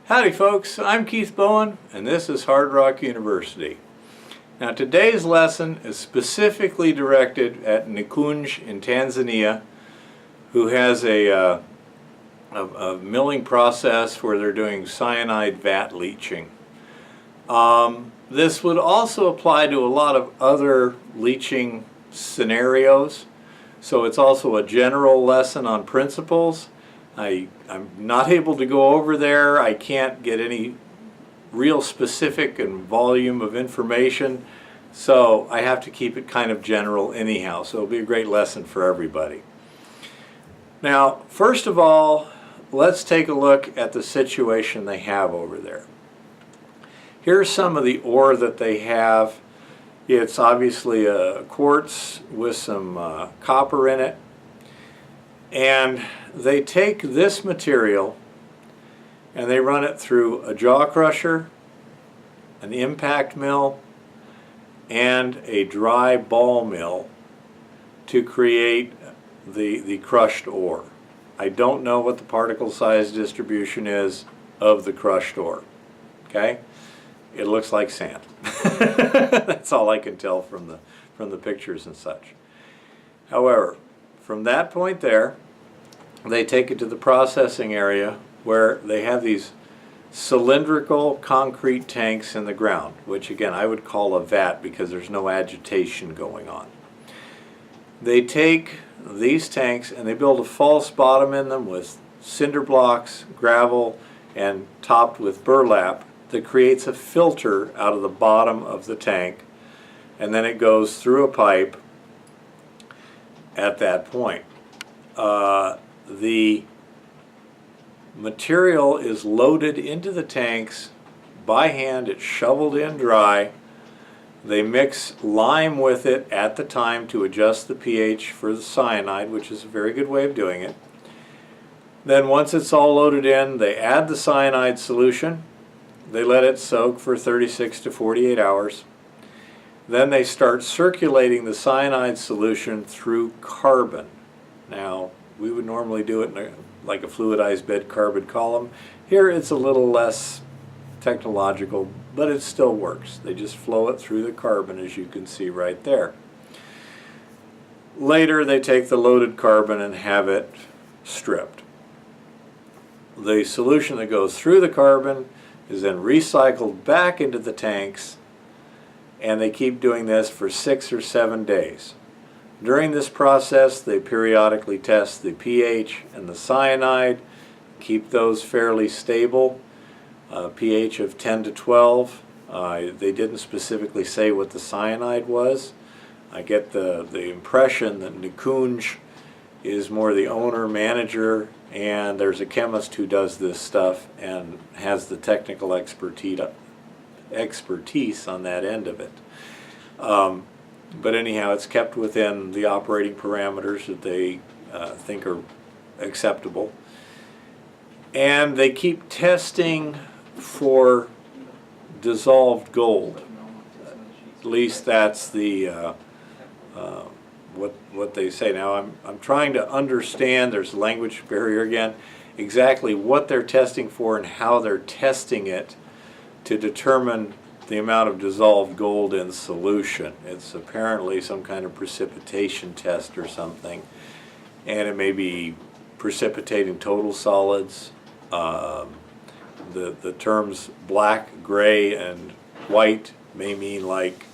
Howdy folks, I'm Keith Bowen and this is Hard Rock University. Now today's lesson is specifically directed at Nikunj in Tanzania, who has a milling process where they're doing cyanide vat leaching. This would also apply to a lot of other leaching scenarios, so it's also a general lesson on principles. I'm not able to go over there. I can't get any real specific and volume of information, so I have to keep it kind of general anyhow, so it'll be a great lesson for everybody. Now, first of all, let's take a look at the situation they have over there. Here's some of the ore that they have. It's obviously a quartz with some copper in it. And they take this material and they run it through a jaw crusher, an impact mill, and a dry ball mill to create the crushed ore. I don't know what the particle size distribution is of the crushed ore. Okay? It looks like sand. That's all I can tell from the pictures and such. However, from that point there, they take it to the processing area where they have these cylindrical concrete tanks in the ground, which again I would call a vat because there's no agitation going on. They take these tanks and they build a false bottom in them with cinder blocks, gravel, and topped with burlap that creates a filter out of the bottom of the tank, and then it goes through a pipe at that point. The material is loaded into the tanks by hand. It's shoveled in dry. They mix lime with it at the time to adjust the pH for the cyanide, which is a very good way of doing it. Then once it's all loaded in, they add the cyanide solution. They let it soak for 36 to 48 hours. Then they start circulating the cyanide solution through carbon. Now, we would normally do it in like a fluidized bed carbon column. Here it's a little less technological, but it still works. They just flow it through the carbon, as you can see right there. Later they take the loaded carbon and have it stripped. The solution that goes through the carbon is then recycled back into the tanks, and they keep doing this for 6 or 7 days. During this process, they periodically test the pH and the cyanide, keep those fairly stable, pH of 10 to 12. They didn't specifically say what the cyanide was. I get the impression that Nikunj is more the owner, manager, and there's a chemist who does this stuff and has the technical expertise on that end of it. But anyhow, it's kept within the operating parameters that they think are acceptable. And they keep testing for dissolved gold. At least that's the what they say. Now I'm trying to understand, there's a language barrier again, exactly what they're testing for and how they're testing it to determine the amount of dissolved gold in solution. It's apparently some kind of precipitation test or something, and it may be precipitating total solids. The terms black, gray, and white may mean like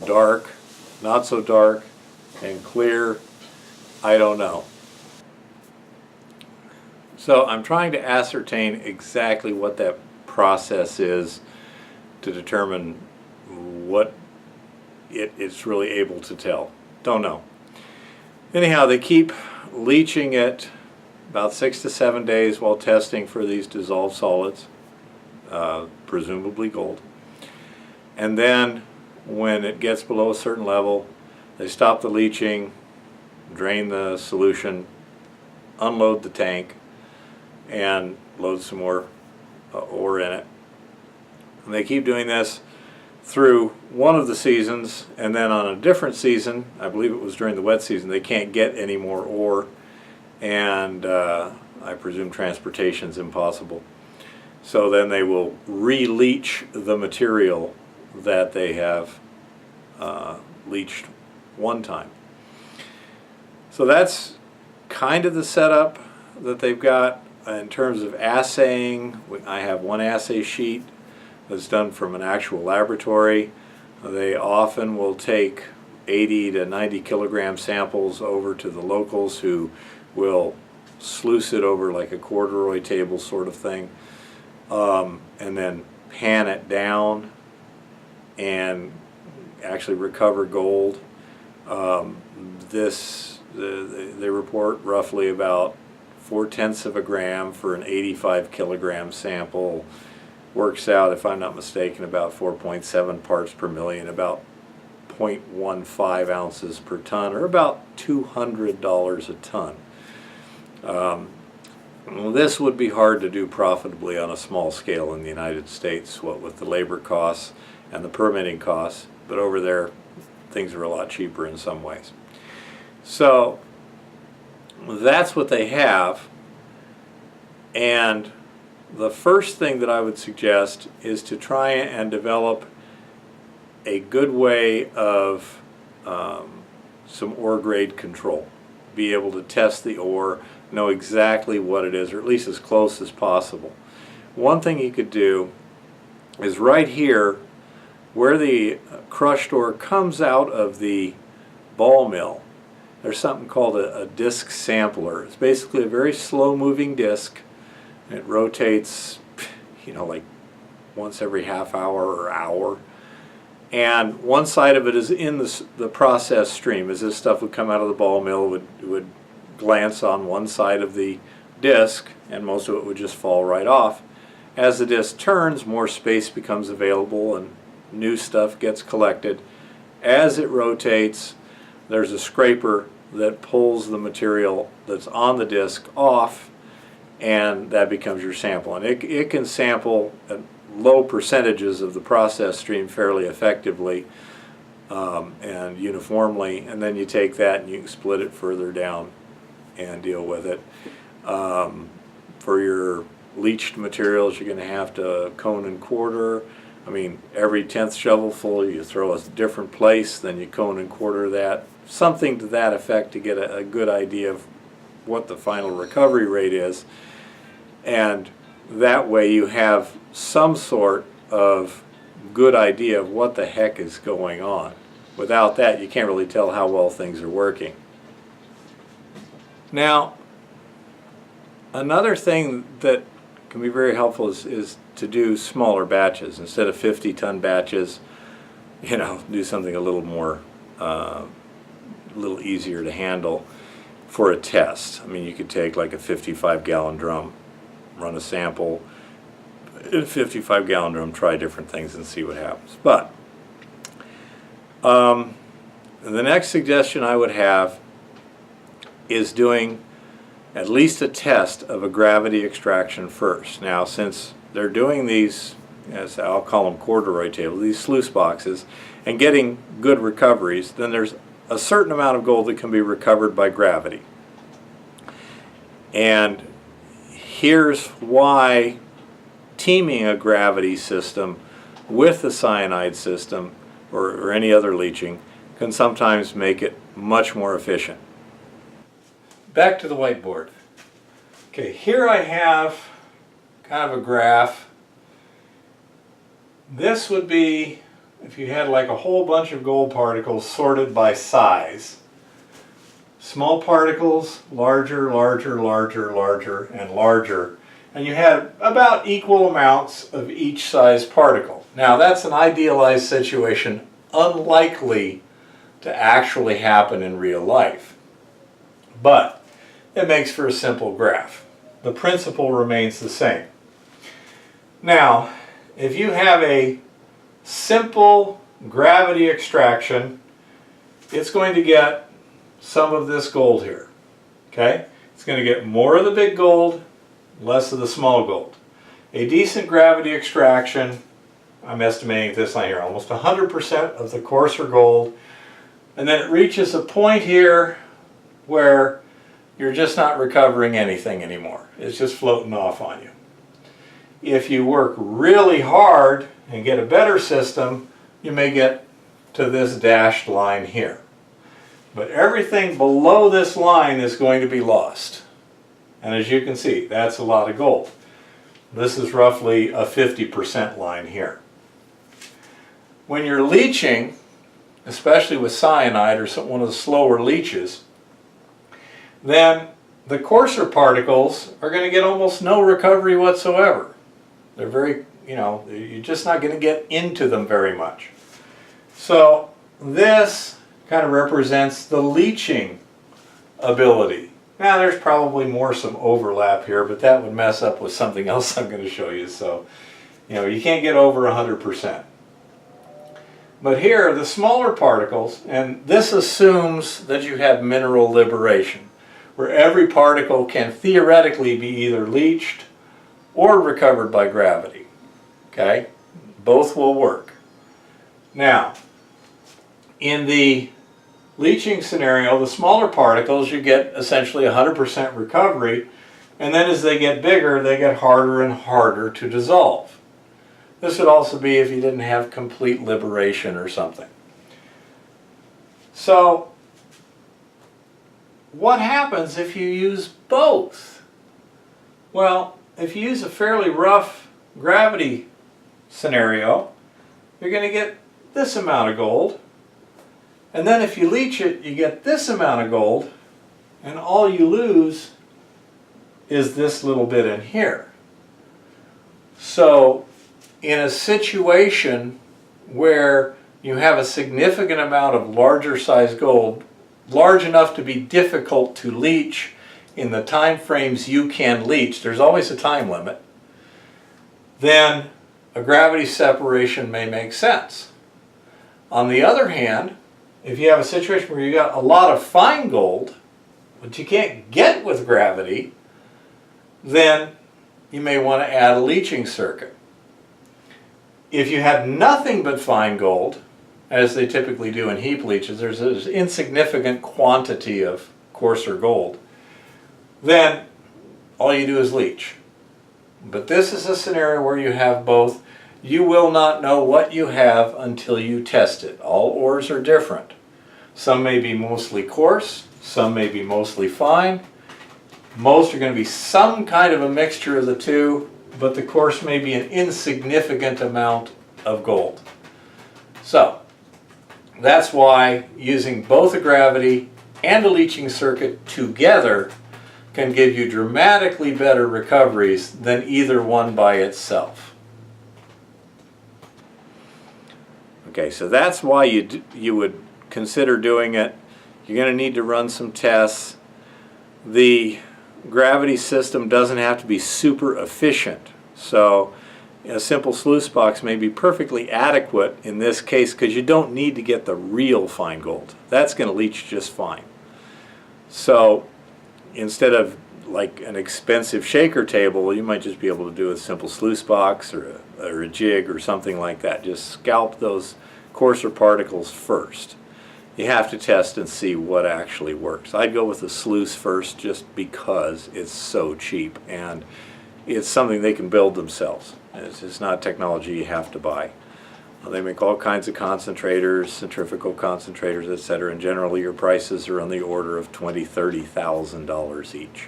dark, not so dark, and clear. I don't know. So I'm trying to ascertain exactly what that process is to determine what it's really able to tell. Don't know. Anyhow, they keep leaching it about 6 to 7 days while testing for these dissolved solids, presumably gold. And then when it gets below a certain level, they stop the leaching, drain the solution, unload the tank, and load some more ore in it. And they keep doing this through one of the seasons, and then on a different season, I believe it was during the wet season, they can't get any more ore, and I presume transportation's impossible. So then they will re-leach the material that they have leached one time. So that's kind of the setup that they've got in terms of assaying. I have one assay sheet that's done from an actual laboratory. They often will take 80 to 90 kilogram samples over to the locals who will sluice it over like a corduroy table sort of thing, and then pan it down and actually recover gold. They report roughly about 4/10 of a gram for an 85 kilogram sample. Works out, if I'm not mistaken, about 4.7 parts per million, about 0.15 ounces per ton, or about $200 a ton. This would be hard to do profitably on a small scale in the United States, what with the labor costs and the permitting costs, but over there things are a lot cheaper in some ways. So that's what they have, and the first thing that I would suggest is to try and develop a good way of some ore grade control. Be able to test the ore, know exactly what it is, or at least as close as possible. One thing you could do is right here where the crushed ore comes out of the ball mill, there's something called a disc sampler. It's basically a very slow moving disc. It rotates, like once every half hour or hour. And one side of it is in the process stream. As this stuff would come out of the ball mill, it would glance on one side of the disc, and most of it would just fall right off. As the disc turns, more space becomes available and new stuff gets collected. As it rotates, there's a scraper that pulls the material that's on the disc off, and that becomes your sample. And it can sample at low percentages of the process stream fairly effectively and uniformly, and then you take that and you can split it further down and deal with it. For your leached materials, you're going to have to cone and quarter. I mean, every 10th shovelful you throw a different place, then you cone and quarter that. Something to that effect to get a good idea of what the final recovery rate is. And that way you have some sort of good idea of what the heck is going on. Without that, you can't really tell how well things are working. Now, another thing that can be very helpful is to do smaller batches. Instead of 50-ton batches, do something a little more, a little easier to handle for a test. I mean, you could take like a 55-gallon drum, run a sample in a 55-gallon drum, try different things and see what happens. But the next suggestion I would have is doing at least a test of a gravity extraction first. Now, since they're doing these, as I'll call them corduroy tables, these sluice boxes, and getting good recoveries, then there's a certain amount of gold that can be recovered by gravity. And here's why teaming a gravity system with the cyanide system or any other leaching can sometimes make it much more efficient. Back to the whiteboard. Okay, here I have kind of a graph. This would be if you had like a whole bunch of gold particles sorted by size. Small particles, larger, larger, larger, larger, and larger. And you had about equal amounts of each size particle. Now that's an idealized situation, unlikely to actually happen in real life. But it makes for a simple graph. The principle remains the same. Now, if you have a simple gravity extraction, it's going to get some of this gold here. Okay? It's going to get more of the big gold, less of the small gold. A decent gravity extraction, I'm estimating this line here, almost 100% of the coarser gold, and then it reaches a point here where you're just not recovering anything anymore. It's just floating off on you. If you work really hard and get a better system, you may get to this dashed line here. But everything below this line is going to be lost. And as you can see, that's a lot of gold. This is roughly a 50% line here. When you're leaching, especially with cyanide or one of the slower leaches, then the coarser particles are going to get almost no recovery whatsoever. They're very, you're just not going to get into them very much. So this kind of represents the leaching ability. Now there's probably some overlap here, but that would mess up with something else I'm going to show you. So, you can't get over 100%. But here, the smaller particles, and this assumes that you have mineral liberation, where every particle can theoretically be either leached or recovered by gravity. Okay? Both will work. Now, in the leaching scenario, the smaller particles, you get essentially 100% recovery, and then as they get bigger, they get harder and harder to dissolve. This would also be if you didn't have complete liberation or something. So, what happens if you use both? Well, if you use a fairly rough gravity scenario, you're going to get this amount of gold. And then if you leach it, you get this amount of gold, and all you lose is this little bit in here. So, in a situation where you have a significant amount of larger size gold, large enough to be difficult to leach in the time frames you can leach, there's always a time limit, then a gravity separation may make sense. On the other hand, if you have a situation where you got a lot of fine gold, but you can't get with gravity, then you may want to add a leaching circuit. If you had nothing but fine gold, as they typically do in heap leaches, there's an insignificant quantity of coarser gold, then all you do is leach. But this is a scenario where you have both. You will not know what you have until you test it. All ores are different. Some may be mostly coarse, some may be mostly fine. Most are going to be some kind of a mixture of the two, but the coarse may be an insignificant amount of gold. So, that's why using both a gravity and a leaching circuit together can give you dramatically better recoveries than either one by itself. Okay, so that's why you would consider doing it. You're going to need to run some tests. The gravity system doesn't have to be super efficient, so a simple sluice box may be perfectly adequate in this case because you don't need to get the real fine gold. That's going to leach just fine. So instead of like an expensive shaker table, you might just be able to do a simple sluice box or a jig or something like that. Just scalp those coarser particles first. You have to test and see what actually works. I'd go with the sluice first just because it's so cheap and it's something they can build themselves. It's not technology you have to buy. They make all kinds of concentrators, centrifugal concentrators, etc. And generally your prices are on the order of $20,000, $30,000 each.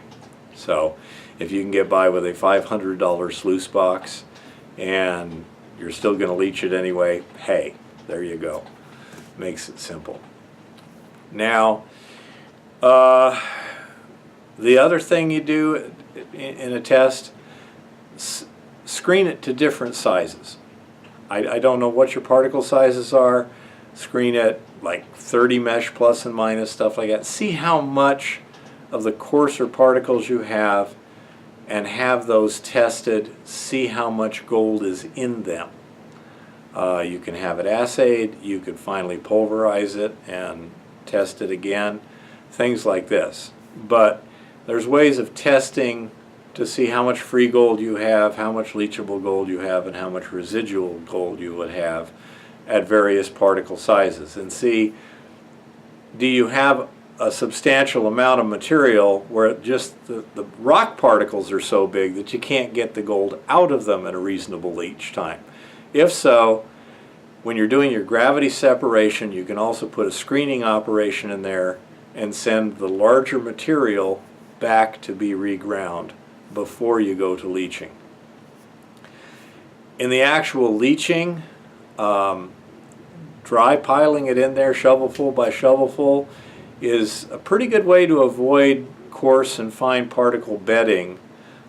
So if you can get by with a $500 sluice box and you're still going to leach it anyway, hey, there you go. Makes it simple. Now, the other thing you do in a test, screen it to different sizes. I don't know what your particle sizes are. Screen it like 30 mesh plus and minus, stuff like that. See how much of the coarser particles you have and have those tested. See how much gold is in them. You can have it assayed. You could finally pulverize it and test it again. Things like this. But there's ways of testing to see how much free gold you have, how much leachable gold you have, and how much residual gold you would have at various particle sizes. And see, do you have a substantial amount of material where just the rock particles are so big that you can't get the gold out of them in a reasonable leach time. If so, when you're doing your gravity separation, you can also put a screening operation in there and send the larger material back to be reground before you go to leaching. In the actual leaching, dry piling it in there shovelful by shovelful is a pretty good way to avoid coarse and fine particle bedding.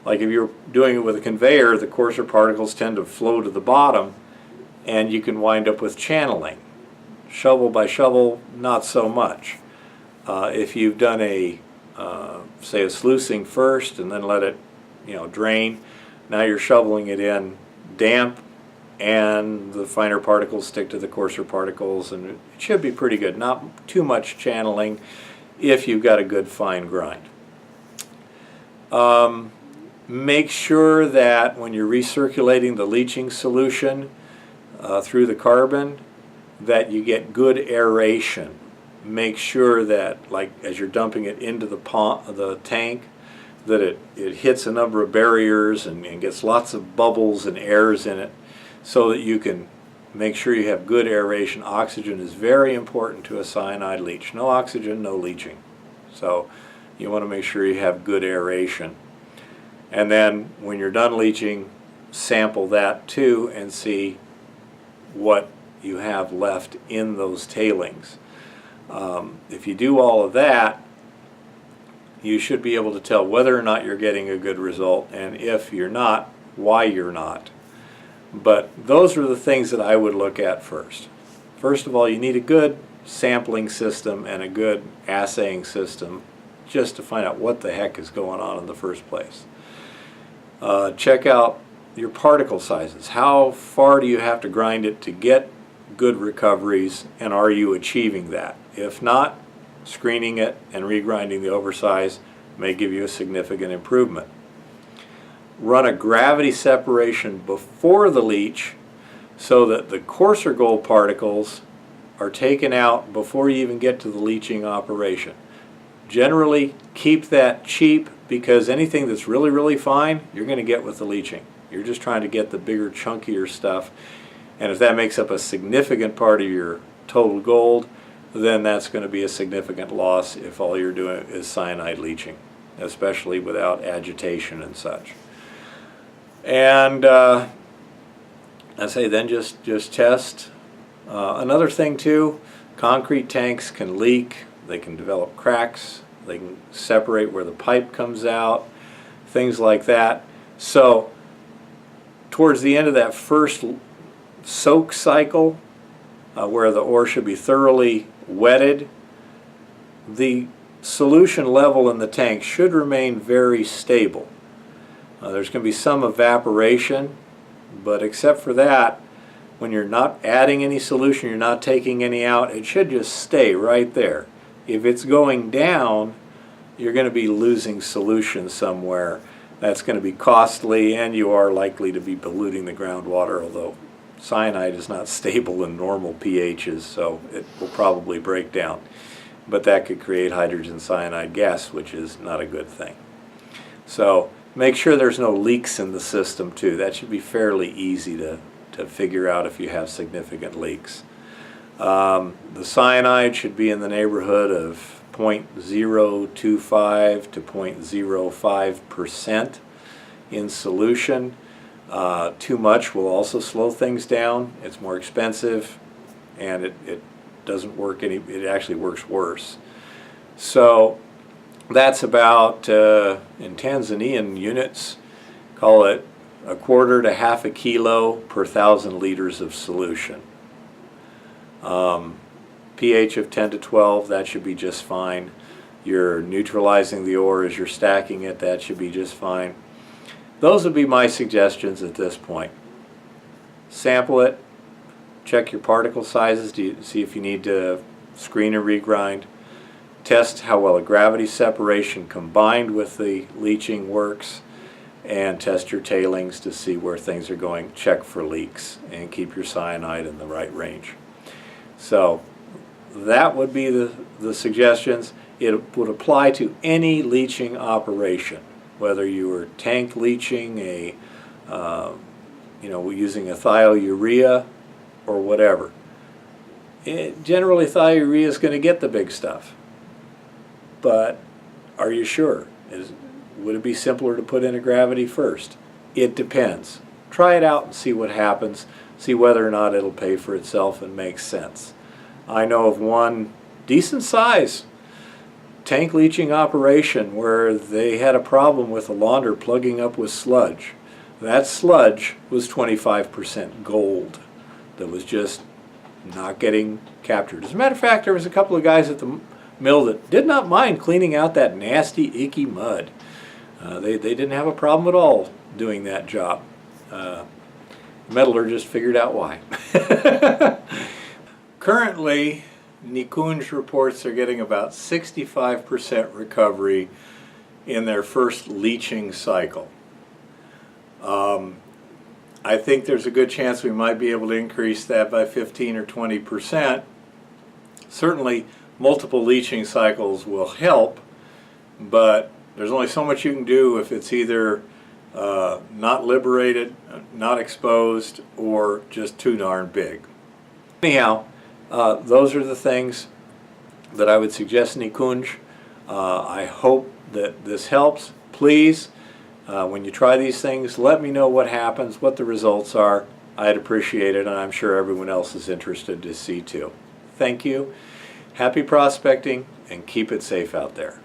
Like if you're doing it with a conveyor, the coarser particles tend to flow to the bottom and you can wind up with channeling. Shovel by shovel, not so much. If you've done a, say a sluicing first and then let it drain, now you're shoveling it in damp and the finer particles stick to the coarser particles, and it should be pretty good. Not too much channeling if you've got a good fine grind. Make sure that when you're recirculating the leaching solution through the carbon that you get good aeration. Make sure that, like as you're dumping it into the tank, that it hits a number of barriers and gets lots of bubbles and airs in it, so that you can make sure you have good aeration. Oxygen is very important to a cyanide leach. No oxygen, no leaching. So you want to make sure you have good aeration. And then when you're done leaching, sample that too and see what you have left in those tailings. If you do all of that, you should be able to tell whether or not you're getting a good result, and if you're not, why you're not. But those are the things that I would look at first. First of all, you need a good sampling system and a good assaying system just to find out what the heck is going on in the first place. Check out your particle sizes. How far do you have to grind it to get good recoveries, and are you achieving that? If not, screening it and regrinding the oversize may give you a significant improvement. Run a gravity separation before the leach so that the coarser gold particles are taken out before you even get to the leaching operation. Generally, keep that cheap, because anything that's really, really fine, you're going to get with the leaching. You're just trying to get the bigger, chunkier stuff, and if that makes up a significant part of your total gold, then that's going to be a significant loss if all you're doing is cyanide leaching, especially without agitation and such. And I say then just test. Another thing too, concrete tanks can leak, they can develop cracks, they can separate where the pipe comes out, things like that. So towards the end of that first soak cycle, where the ore should be thoroughly wetted, the solution level in the tank should remain very stable. There's going to be some evaporation, but except for that, when you're not adding any solution, you're not taking any out, it should just stay right there. If it's going down, you're going to be losing solution somewhere. That's going to be costly, and you are likely to be polluting the groundwater, although cyanide is not stable in normal pHs, so it will probably break down. But that could create hydrogen cyanide gas, which is not a good thing. So make sure there's no leaks in the system too. That should be fairly easy to figure out if you have significant leaks. The cyanide should be in the neighborhood of 0.025 to 0.05% in solution. Too much will also slow things down. It's more expensive, and it doesn't work it actually works worse. So that's about, in Tanzanian units, call it 1/4 to 1/2 kilo per 1,000 liters of solution. pH of 10 to 12, that should be just fine. You're neutralizing the ore as you're stacking it, that should be just fine. Those would be my suggestions at this point. Sample it, check your particle sizes to see if you need to screen or regrind. Test how well a gravity separation combined with the leaching works, and test your tailings to see where things are going. Check for leaks and keep your cyanide in the right range. So that would be the suggestions. It would apply to any leaching operation, whether you were tank leaching, using a thiourea or whatever. Generally, thiourea is going to get the big stuff. But are you sure? Would it be simpler to put in a gravity first? It depends. Try it out and see what happens. See whether or not it'll pay for itself and make sense. I know of one decent size tank leaching operation where they had a problem with a launder plugging up with sludge. That sludge was 25% gold that was just not getting captured. As a matter of fact, there was a couple of guys at the mill that did not mind cleaning out that nasty, icky mud. They didn't have a problem at all doing that job. Metallurgist figured out why. Currently, Nikunj reports they're getting about 65% recovery in their first leaching cycle. I think there's a good chance we might be able to increase that by 15 or 20%. Certainly, multiple leaching cycles will help, but there's only so much you can do if it's either not liberated, not exposed, or just too darn big. Anyhow, those are the things that I would suggest, Nikunj. I hope that this helps. Please, when you try these things, let me know what happens, what the results are. I'd appreciate it, and I'm sure everyone else is interested to see too. Thank you. Happy prospecting, and keep it safe out there.